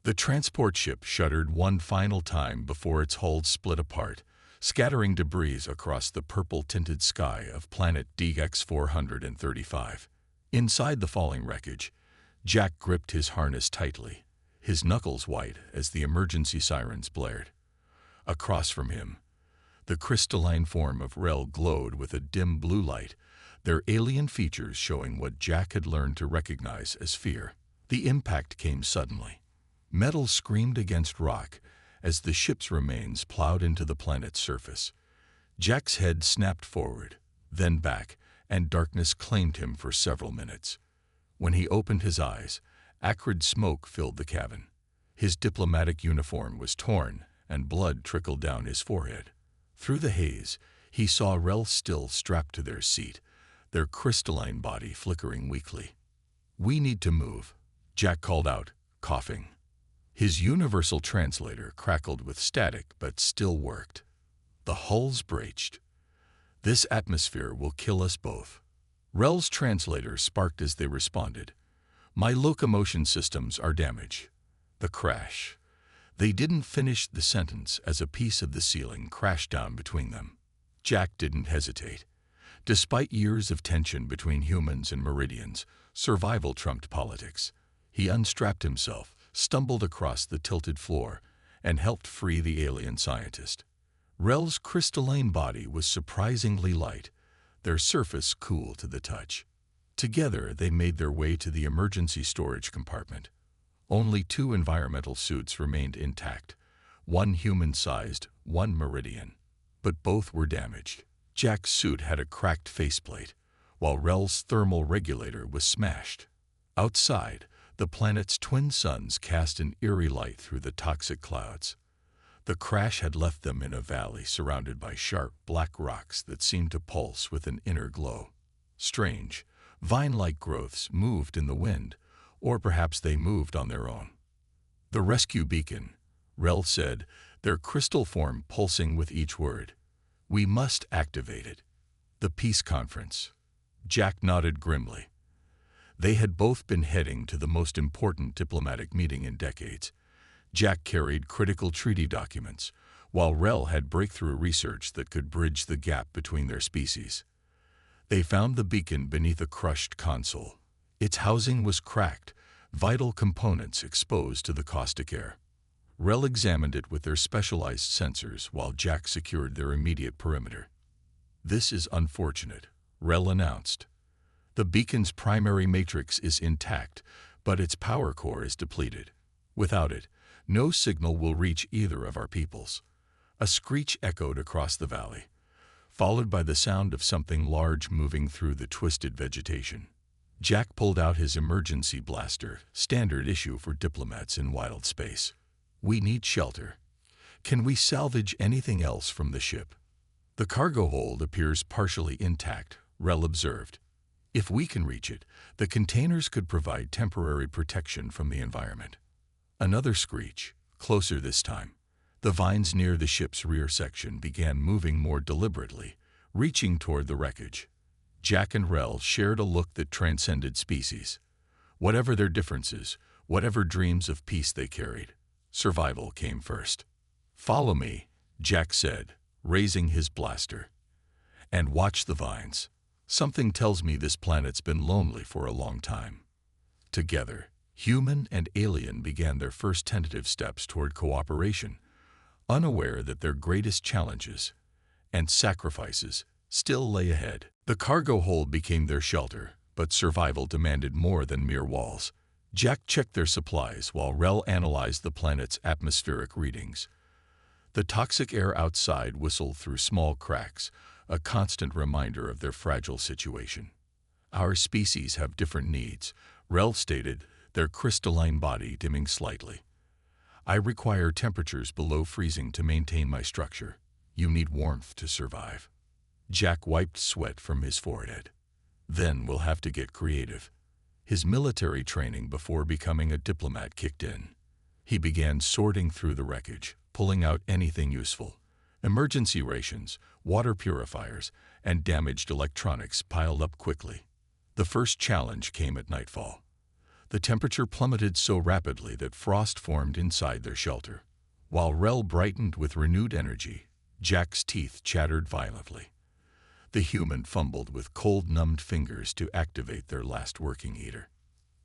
The transport ship shuddered one final time before its hull split apart, scattering debris across the purple-tinted sky of planet DX-435. Inside the falling wreckage, Jack gripped his harness tightly, his knuckles white as the emergency sirens blared. Across from him, the crystalline form of Rel glowed with a dim blue light, their alien features showing what Jack had learned to recognize as fear. The impact came suddenly. Metal screamed against rock as the ship's remains plowed into the planet's surface. Jack's head snapped forward, then back, and darkness claimed him for several minutes. When he opened his eyes, acrid smoke filled the cabin. His diplomatic uniform was torn, and blood trickled down his forehead. Through the haze, he saw Rel still strapped to their seat, their crystalline body flickering weakly. "We need to move," Jack called out, coughing. His universal translator crackled with static but still worked. The hulls braked. "This atmosphere will kill us both." Rel's translator sparked as they responded. "My locomotion systems are damaged." The crash. They didn't finish the sentence as a piece of the ceiling crashed down between them. Jack didn't hesitate. Despite years of tension between humans and Meridians, survival trumped politics. He unstrapped himself, stumbled across the tilted floor, and helped free the alien scientist. Rel's crystalline body was surprisingly light, their surface cool to the touch. Together, they made their way to the emergency storage compartment. Only 2 environmental suits remained intact, one human-sized, one Meridian. But both were damaged. Jack's suit had a cracked faceplate, while Rel's thermal regulator was smashed. Outside, the planet's twin suns cast an eerie light through the toxic clouds. The crash had left them in a valley surrounded by sharp black rocks that seemed to pulse with an inner glow. Strange, vine-like growths moved in the wind, or perhaps they moved on their own. "The rescue beacon," Rel said, their crystal form pulsing with each word. "We must activate it." "The peace conference." Jack nodded grimly. They had both been heading to the most important diplomatic meeting in decades. Jack carried critical treaty documents, while Rel had breakthrough research that could bridge the gap between their species. They found the beacon beneath a crushed console. Its housing was cracked, vital components exposed to the caustic air. Rel examined it with their specialized sensors while Jack secured their immediate perimeter. "This is unfortunate," Rel announced. "The beacon's primary matrix is intact, but its power core is depleted. Without it, no signal will reach either of our peoples." A screech echoed across the valley, followed by the sound of something large moving through the twisted vegetation. Jack pulled out his emergency blaster, standard issue for diplomats in wild space. "We need shelter. Can we salvage anything else from the ship?" "The cargo hold appears partially intact," Rel observed. "If we can reach it, the containers could provide temporary protection from the environment." Another screech, closer this time. The vines near the ship's rear section began moving more deliberately, reaching toward the wreckage. Jack and Rel shared a look that transcended species. Whatever their differences, whatever dreams of peace they carried, survival came first. "Follow me," Jack said, raising his blaster. "And watch the vines. Something tells me this planet's been lonely for a long time." Together, human and alien began their first tentative steps toward cooperation, unaware that their greatest challenges and sacrifices still lay ahead. The cargo hold became their shelter, but survival demanded more than mere walls. Jack checked their supplies while Rel analyzed the planet's atmospheric readings. The toxic air outside whistled through small cracks, a constant reminder of their fragile situation. "Our species have different needs," Rel stated, their crystalline body dimming slightly. "I require temperatures below freezing to maintain my structure. You need warmth to survive." Jack wiped sweat from his forehead. "Then we'll have to get creative." His military training before becoming a diplomat kicked in. He began sorting through the wreckage, pulling out anything useful. Emergency rations, water purifiers, and damaged electronics piled up quickly. The first challenge came at nightfall. The temperature plummeted so rapidly that frost formed inside their shelter. While Rel brightened with renewed energy, Jack's teeth chattered violently. The human fumbled with cold-numbed fingers to activate their last working heater.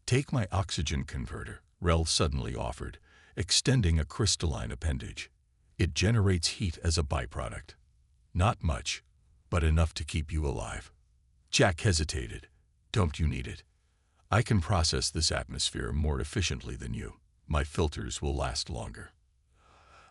"Take my oxygen converter," Rel suddenly offered, extending a crystalline appendage. "It generates heat as a byproduct. Not much, but enough to keep you alive." Jack hesitated. "Don't you need it? I can process this atmosphere more efficiently than you. My filters will last longer."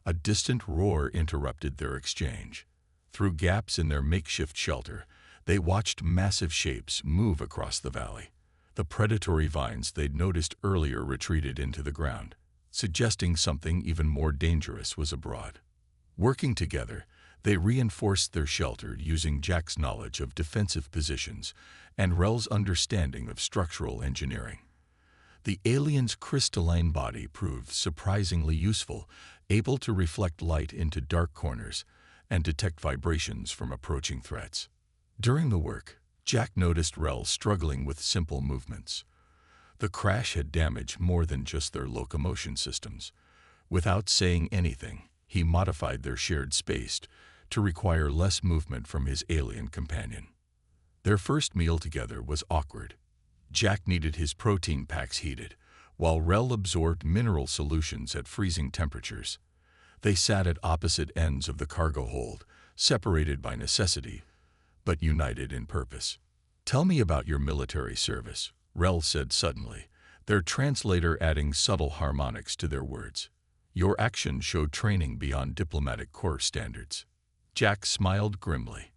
A distant roar interrupted their exchange. Through gaps in their makeshift shelter, they watched massive shapes move across the valley. The predatory vines they'd noticed earlier retreated into the ground, suggesting something even more dangerous was abroad. Working together, they reinforced their shelter using Jack's knowledge of defensive positions and Rel's understanding of structural engineering. The alien's crystalline body proved surprisingly useful, able to reflect light into dark corners and detect vibrations from approaching threats. During the work, Jack noticed Rel struggling with simple movements. The crash had damaged more than just their locomotion systems. Without saying anything, he modified their shared space to require less movement from his alien companion. Their first meal together was awkward. Jack needed his protein packs heated, while Rel absorbed mineral solutions at freezing temperatures. They sat at opposite ends of the cargo hold, separated by necessity, but united in purpose. "Tell me about your military service," Rel said suddenly, their translator adding subtle harmonics to their words. "Your actions showed training beyond diplomatic corps standards." Jack smiled grimly.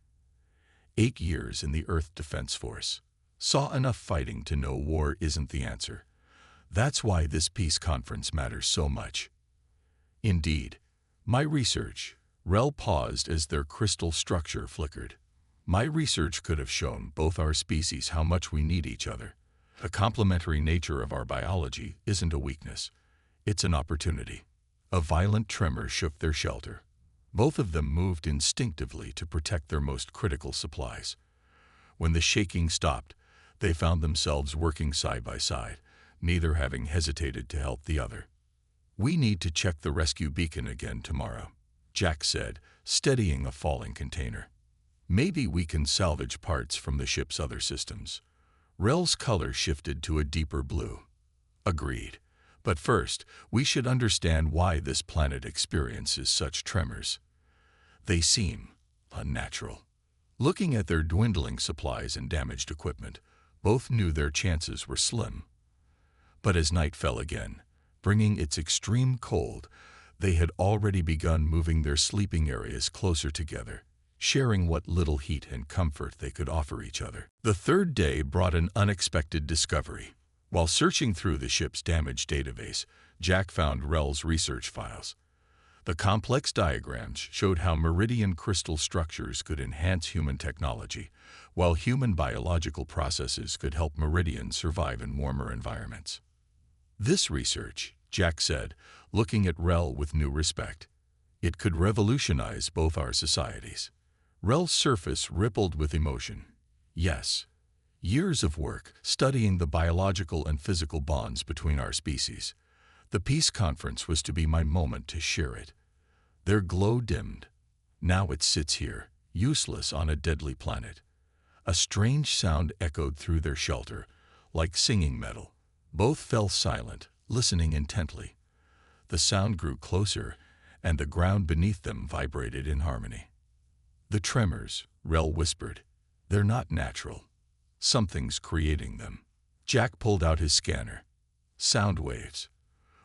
8 years in the Earth Defense Force. Saw enough fighting to know war isn't the answer. That's why this peace conference matters so much. Indeed, my research. Rel paused as their crystal structure flickered. My research could have shown both our species how much we need each other. The complementary nature of our biology isn't a weakness. It's an opportunity. A violent tremor shook their shelter. Both of them moved instinctively to protect their most critical supplies. When the shaking stopped, they found themselves working side by side, neither having hesitated to help the other. "We need to check the rescue beacon again tomorrow," Jack said, steadying a falling container. "Maybe we can salvage parts from the ship's other systems." Rel's color shifted to a deeper blue. "Agreed. But first, we should understand why this planet experiences such tremors. They seem unnatural." Looking at their dwindling supplies and damaged equipment, both knew their chances were slim. But as night fell again, bringing its extreme cold, they had already begun moving their sleeping areas closer together, sharing what little heat and comfort they could offer each other. The third day brought an unexpected discovery. While searching through the ship's damaged database, Jack found Rel's research files. The complex diagrams showed how meridian crystal structures could enhance human technology, while human biological processes could help meridians survive in warmer environments. "This research," Jack said, looking at Rel with new respect, "it could revolutionize both our societies." Rel's surface rippled with emotion. "Yes. Years of work studying the biological and physical bonds between our species. The peace conference was to be my moment to share it." Their glow dimmed. Now it sits here, useless on a deadly planet. A strange sound echoed through their shelter, like singing metal. Both fell silent, listening intently. The sound grew closer, and the ground beneath them vibrated in harmony. "The tremors," Rel whispered. "They're not natural. Something's creating them." Jack pulled out his scanner. "Sound waves.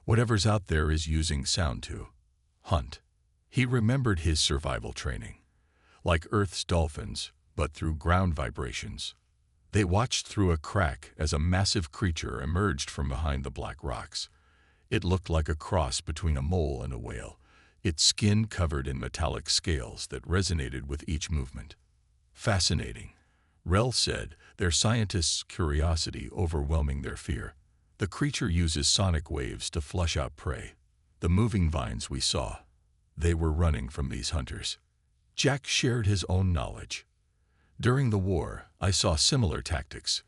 Whatever's out there is using sound to hunt." He remembered his survival training. Like Earth's dolphins, but through ground vibrations. They watched through a crack as a massive creature emerged from behind the black rocks. It looked like a cross between a mole and a whale, its skin covered in metallic scales that resonated with each movement. "Fascinating," Rel said, their scientists' curiosity overwhelming their fear. "The creature uses sonic waves to flush out prey. The moving vines we saw, they were running from these hunters." Jack shared his own knowledge. "During the war, I saw similar tactics.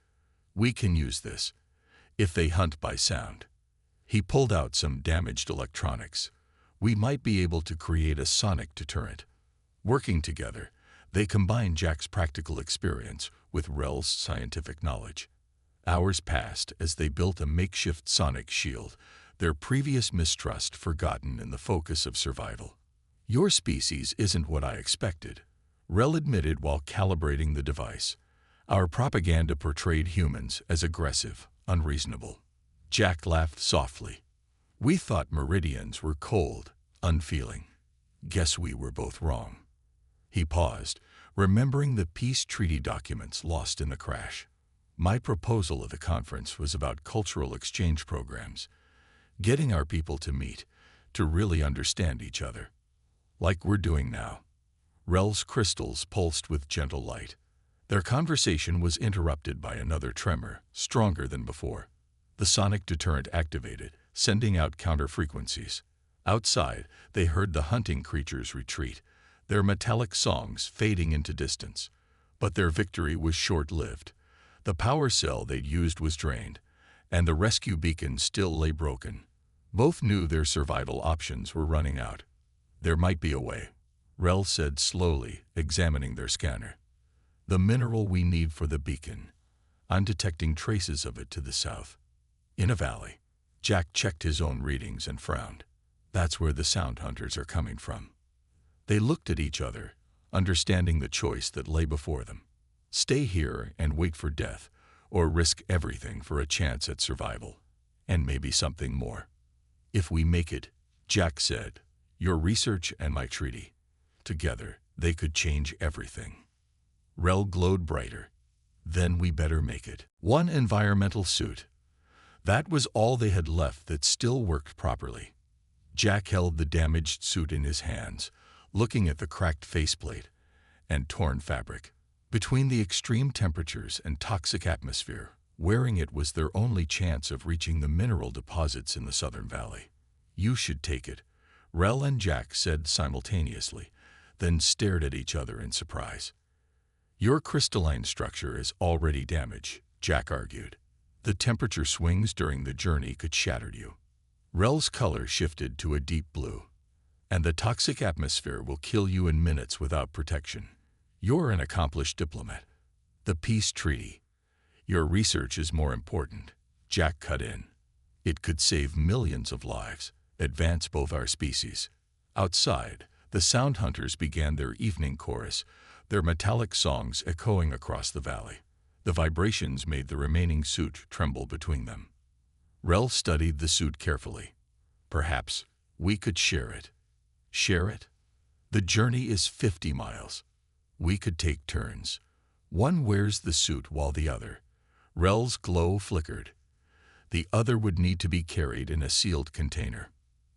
We can use this. If they hunt by sound. He pulled out some damaged electronics. We might be able to create a sonic deterrent. Working together, they combined Jack's practical experience with Rel's scientific knowledge. Hours passed as they built a makeshift sonic shield, their previous mistrust forgotten in the focus of survival. "Your species isn't what I expected," Rel admitted while calibrating the device. "Our propaganda portrayed humans as aggressive, unreasonable." Jack laughed softly. "We thought Meridians were cold, unfeeling. Guess we were both wrong." He paused, remembering the peace treaty documents lost in the crash. "My proposal at the conference was about cultural exchange programs, getting our people to meet, to really understand each other. Like we're doing now." Rel's crystals pulsed with gentle light. Their conversation was interrupted by another tremor, stronger than before. The sonic deterrent activated, sending out counter-frequencies. Outside, they heard the hunting creatures retreat, their metallic songs fading into distance. But their victory was short-lived. The power cell they'd used was drained, and the rescue beacon still lay broken. Both knew their survival options were running out. "There might be a way," Rel said slowly, examining their scanner. "The mineral we need for the beacon. I'm detecting traces of it to the south. In a valley." Jack checked his own readings and frowned. "That's where the sound hunters are coming from." They looked at each other, understanding the choice that lay before them. Stay here and wait for death, or risk everything for a chance at survival. And maybe something more. "If we make it," Jack said, "your research and my treaty. Together, they could change everything." Rel glowed brighter. "Then we better make it." One environmental suit. That was all they had left that still worked properly. Jack held the damaged suit in his hands, looking at the cracked faceplate and torn fabric. Between the extreme temperatures and toxic atmosphere, wearing it was their only chance of reaching the mineral deposits in the southern valley. "You should take it," Rel and Jack said simultaneously, then stared at each other in surprise. "Your crystalline structure is already damaged," Jack argued. "The temperature swings during the journey could shatter you." Rel's color shifted to a deep blue. "And the toxic atmosphere will kill you in minutes without protection. You're an accomplished diplomat." "The peace treaty. Your research is more important," Jack cut in. "It could save millions of lives, advance both our species." Outside, the sound hunters began their evening chorus, their metallic songs echoing across the valley. The vibrations made the remaining suit tremble between them. Rel studied the suit carefully. "Perhaps we could share it." "Share it?" "The journey is 50 miles. We could take turns. One wears the suit while the other." Rel's glow flickered. "The other would need to be carried in a sealed container."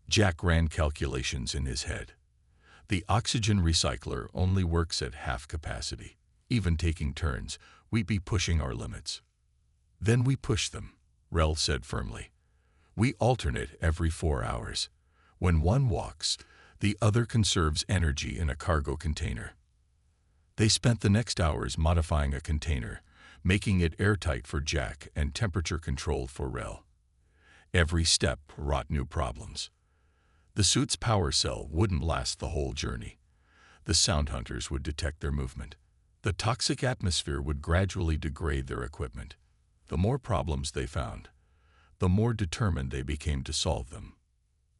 Jack ran calculations in his head. "The oxygen recycler only works at half capacity. Even taking turns, we'd be pushing our limits." "Then we push them," Rel said firmly. "We alternate every 4 hours. When one walks, the other conserves energy in a cargo container." They spent the next hours modifying a container, making it airtight for Jack and temperature-controlled for Rel. Every step wrought new problems. The suit's power cell wouldn't last the whole journey. The sound hunters would detect their movement. The toxic atmosphere would gradually degrade their equipment. The more problems they found, the more determined they became to solve them.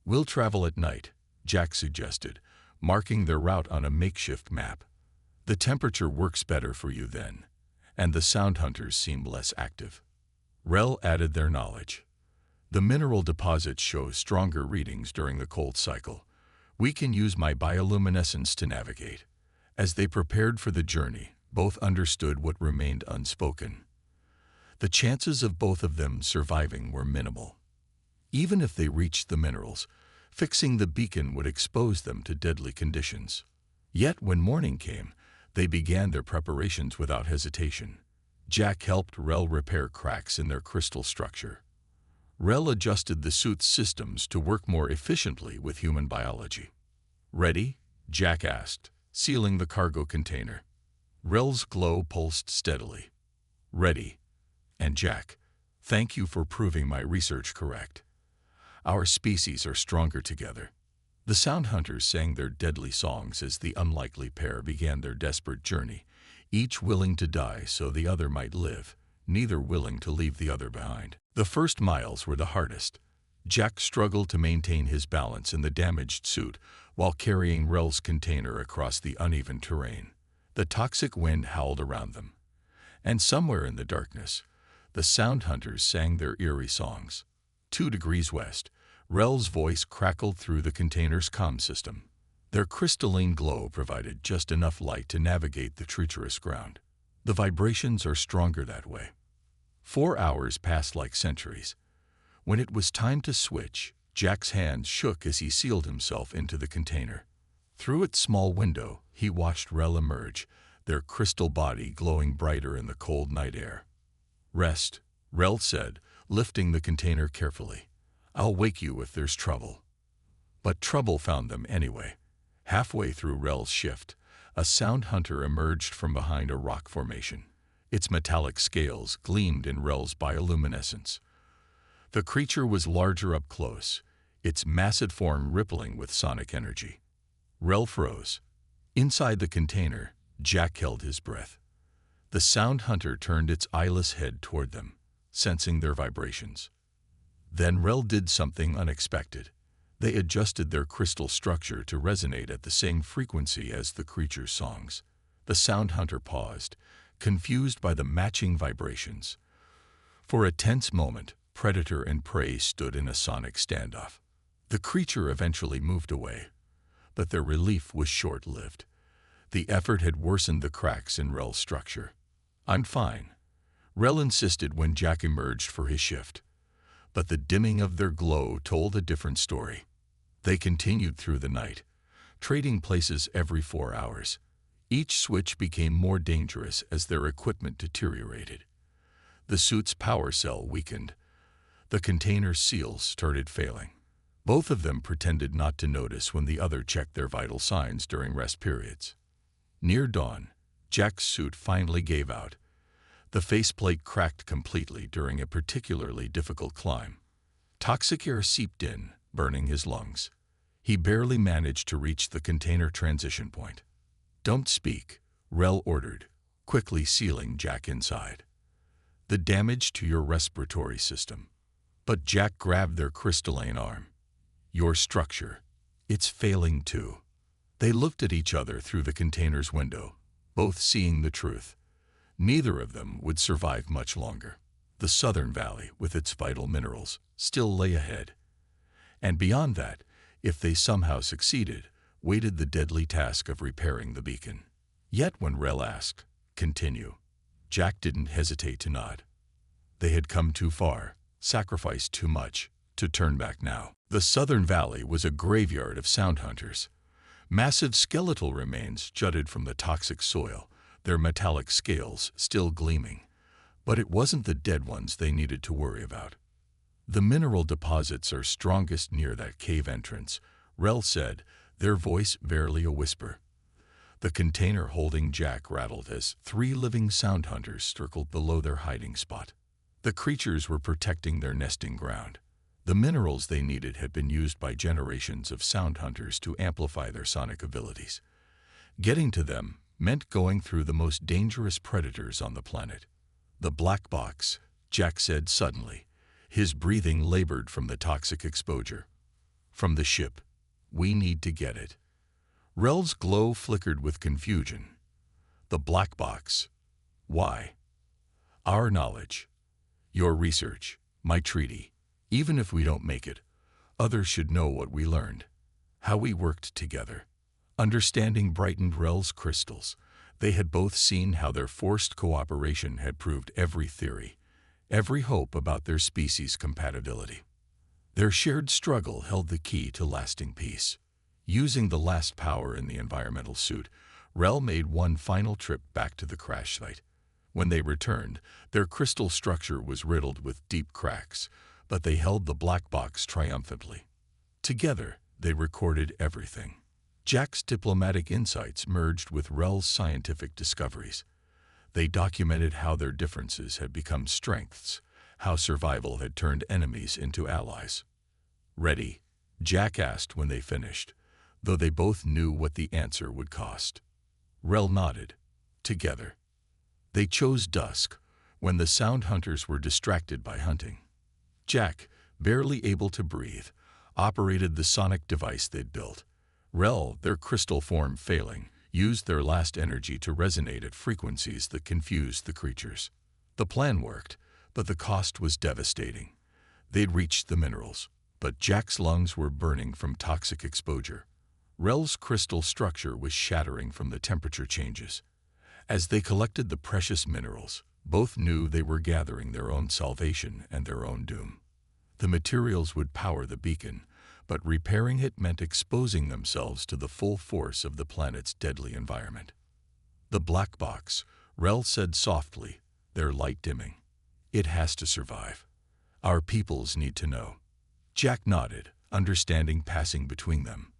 "We'll travel at night," Jack suggested, marking their route on a makeshift map. "The temperature works better for you then, and the sound hunters seem less active." Rel added their knowledge. "The mineral deposits show stronger readings during the cold cycle. We can use my bioluminescence to navigate." As they prepared for the journey, both understood what remained unspoken. The chances of both of them surviving were minimal. Even if they reached the minerals, fixing the beacon would expose them to deadly conditions. Yet when morning came, they began their preparations without hesitation. Jack helped Rel repair cracks in their crystal structure. Rel adjusted the suit's systems to work more efficiently with human biology. "Ready?" Jack asked, sealing the cargo container. Rel's glow pulsed steadily. "Ready." "And Jack, Thank you for proving my research correct. Our species are stronger together. The Sound Hunters sang their deadly songs as the unlikely pair began their desperate journey, each willing to die so the other might live, neither willing to leave the other behind. The first miles were the hardest. Jack struggled to maintain his balance in the damaged suit while carrying Rel's container across the uneven terrain. The toxic wind howled around them. And somewhere in the darkness, the Sound Hunters sang their eerie songs. 2 degrees west, Rel's voice crackled through the container's comm system. Their crystalline glow provided just enough light to navigate the treacherous ground. The vibrations are stronger that way. 4 hours passed like centuries. When it was time to switch, Jack's hands shook as he sealed himself into the container. Through its small window, he watched Rel emerge, their crystal body glowing brighter in the cold night air. "Rest," Rel said, lifting the container carefully. "I'll wake you if there's trouble." But trouble found them anyway. Halfway through Rel's shift, a Sound Hunter emerged from behind a rock formation. Its metallic scales gleamed in Rel's bioluminescence. The creature was larger up close, its massive form rippling with sonic energy. Rel froze. Inside the container, Jack held his breath. The Sound Hunter turned its eyeless head toward them, sensing their vibrations. Then Rel did something unexpected. They adjusted their crystal structure to resonate at the same frequency as the creature's songs. The Sound Hunter paused, confused by the matching vibrations. For a tense moment, predator and prey stood in a sonic standoff. The creature eventually moved away, but their relief was short-lived. The effort had worsened the cracks in Rel's structure. "I'm fine," Rel insisted when Jack emerged for his shift. But the dimming of their glow told a different story. They continued through the night, trading places every 4 hours. Each switch became more dangerous as their equipment deteriorated. The suit's power cell weakened. The container's seals started failing. Both of them pretended not to notice when the other checked their vital signs during rest periods. Near dawn, Jack's suit finally gave out. The faceplate cracked completely during a particularly difficult climb. Toxic air seeped in, burning his lungs. He barely managed to reach the container transition point. "Don't speak," Rel ordered, quickly sealing Jack inside. "The damage to your respiratory system." But Jack grabbed their crystalline arm. "Your structure. It's failing too." They looked at each other through the container's window, both seeing the truth. Neither of them would survive much longer. The southern valley, with its vital minerals, still lay ahead. And beyond that, if they somehow succeeded, waited the deadly task of repairing the beacon. Yet when Rel asked, "Continue," Jack didn't hesitate to nod. They had come too far, sacrificed too much, to turn back now. The southern valley was a graveyard of Sound Hunters. Massive skeletal remains jutted from the toxic soil, their metallic scales still gleaming. But it wasn't the dead ones they needed to worry about. "The mineral deposits are strongest near that cave entrance," Rel said, their voice barely a whisper. The container holding Jack rattled as 3 living Sound Hunters circled below their hiding spot. The creatures were protecting their nesting ground. The minerals they needed had been used by generations of Sound Hunters to amplify their sonic abilities. Getting to them meant going through the most dangerous predators on the planet. "The black box," Jack said suddenly. His breathing labored from the toxic exposure. "From the ship. We need to get it." Rel's glow flickered with confusion. "The black box. Why?" "Our knowledge. Your research. My treaty. Even if we don't make it, others should know what we learned. How we worked together." Understanding brightened Rel's crystals. They had both seen how their forced cooperation had proved every theory, every hope about their species' compatibility. Their shared struggle held the key to lasting peace. Using the last power in the environmental suit, Rel made one final trip back to the crash site. When they returned, their crystal structure was riddled with deep cracks, but they held the black box triumphantly. Together, they recorded everything. Jack's diplomatic insights merged with Rel's scientific discoveries. They documented how their differences had become strengths, how survival had turned enemies into allies. "Ready?" Jack asked when they finished, though they both knew what the answer would cost. Rel nodded. Together. They chose dusk, when the sound hunters were distracted by hunting. Jack, barely able to breathe, operated the sonic device they'd built. Rel, their crystal form failing, used their last energy to resonate at frequencies that confused the creatures. The plan worked, but the cost was devastating. They'd reached the minerals, but Jack's lungs were burning from toxic exposure. Rel's crystal structure was shattering from the temperature changes. As they collected the precious minerals, both knew they were gathering their own salvation and their own doom. The materials would power the beacon, but repairing it meant exposing themselves to the full force of the planet's deadly environment. "The black box," Rel said softly, their light dimming. "It has to survive. Our peoples need to know." Jack nodded, understanding passing between them.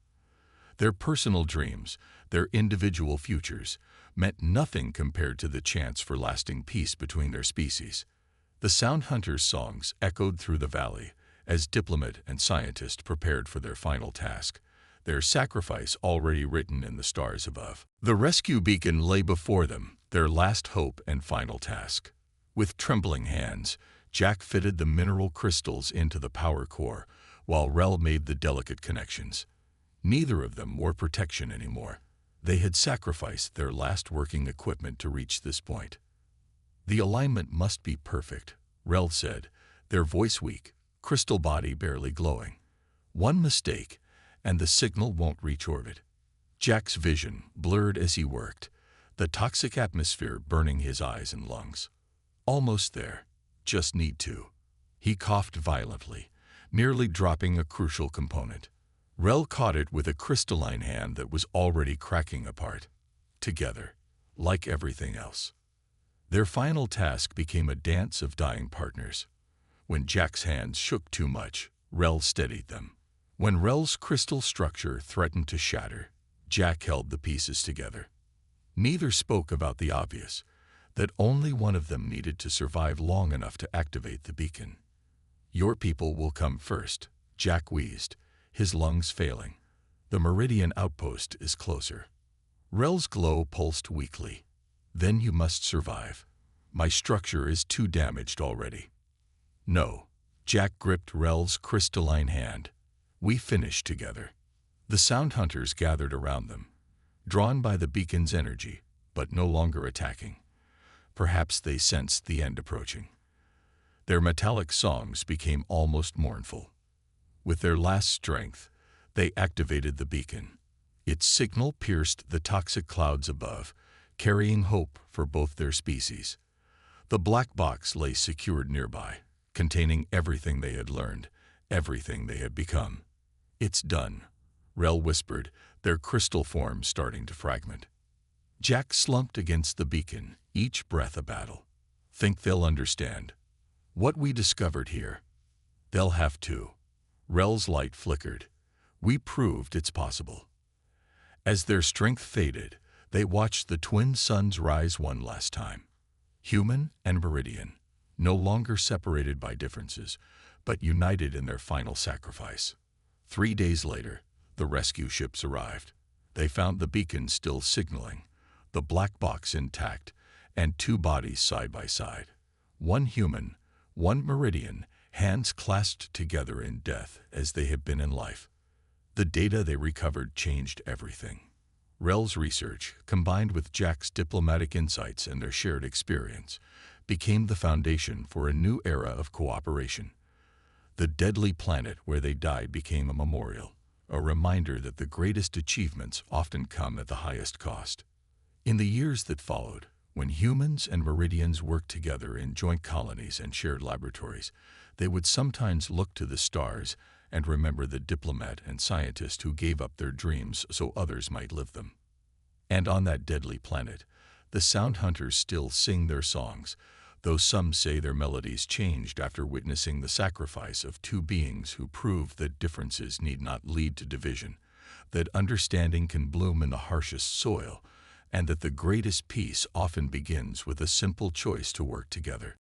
Their personal dreams, their individual futures, meant nothing compared to the chance for lasting peace between their species. The Sound Hunters' songs echoed through the valley as diplomat and scientist prepared for their final task, their sacrifice already written in the stars above. The rescue beacon lay before them, their last hope and final task. With trembling hands, Jack fitted the mineral crystals into the power core, while Rel made the delicate connections. Neither of them wore protection anymore. They had sacrificed their last working equipment to reach this point. "The alignment must be perfect," Rel said, their voice weak, crystal body barely glowing. "One mistake, and the signal won't reach orbit." Jack's vision blurred as he worked, the toxic atmosphere burning his eyes and lungs. "Almost there. Just need to." He coughed violently, nearly dropping a crucial component. Rel caught it with a crystalline hand that was already cracking apart. Together, like everything else. Their final task became a dance of dying partners. When Jack's hands shook too much, Rel steadied them. When Rel's crystal structure threatened to shatter, Jack held the pieces together. Neither spoke about the obvious, that only one of them needed to survive long enough to activate the beacon. "Your people will come first," Jack wheezed, his lungs failing. "The Meridian outpost is closer." Rel's glow pulsed weakly. "Then you must survive. My structure is too damaged already." "No." Jack gripped Rel's crystalline hand. "We finish together." The Sound Hunters gathered around them, drawn by the beacon's energy, but no longer attacking. Perhaps they sensed the end approaching. Their metallic songs became almost mournful. With their last strength, they activated the beacon. Its signal pierced the toxic clouds above, carrying hope for both their species. The black box lay secured nearby, containing everything they had learned, everything they had become. "It's done," Rel whispered, their crystal forms starting to fragment. Jack slumped against the beacon, each breath a battle. "Think they'll understand what we discovered here?" "They'll have to." Rel's light flickered. "We proved it's possible." As their strength faded, they watched the twin suns rise one last time. Human and Meridian, no longer separated by differences, but united in their final sacrifice. 3 days later, the rescue ships arrived. They found the beacon still signaling, the black box intact, and 2 bodies side by side. One human, one Meridian, hands clasped together in death as they had been in life. The data they recovered changed everything. Rel's research, combined with Jack's diplomatic insights and their shared experience, became the foundation for a new era of cooperation. The deadly planet where they died became a memorial, a reminder that the greatest achievements often come at the highest cost. In the years that followed, when humans and Meridians worked together in joint colonies and shared laboratories, they would sometimes look to the stars and remember the diplomat and scientist who gave up their dreams so others might live them. And on that deadly planet, the Sound Hunters still sing their songs, though some say their melodies changed after witnessing the sacrifice of 2 beings who proved that differences need not lead to division, that understanding can bloom in the harshest soil, and that the greatest peace often begins with a simple choice to work together.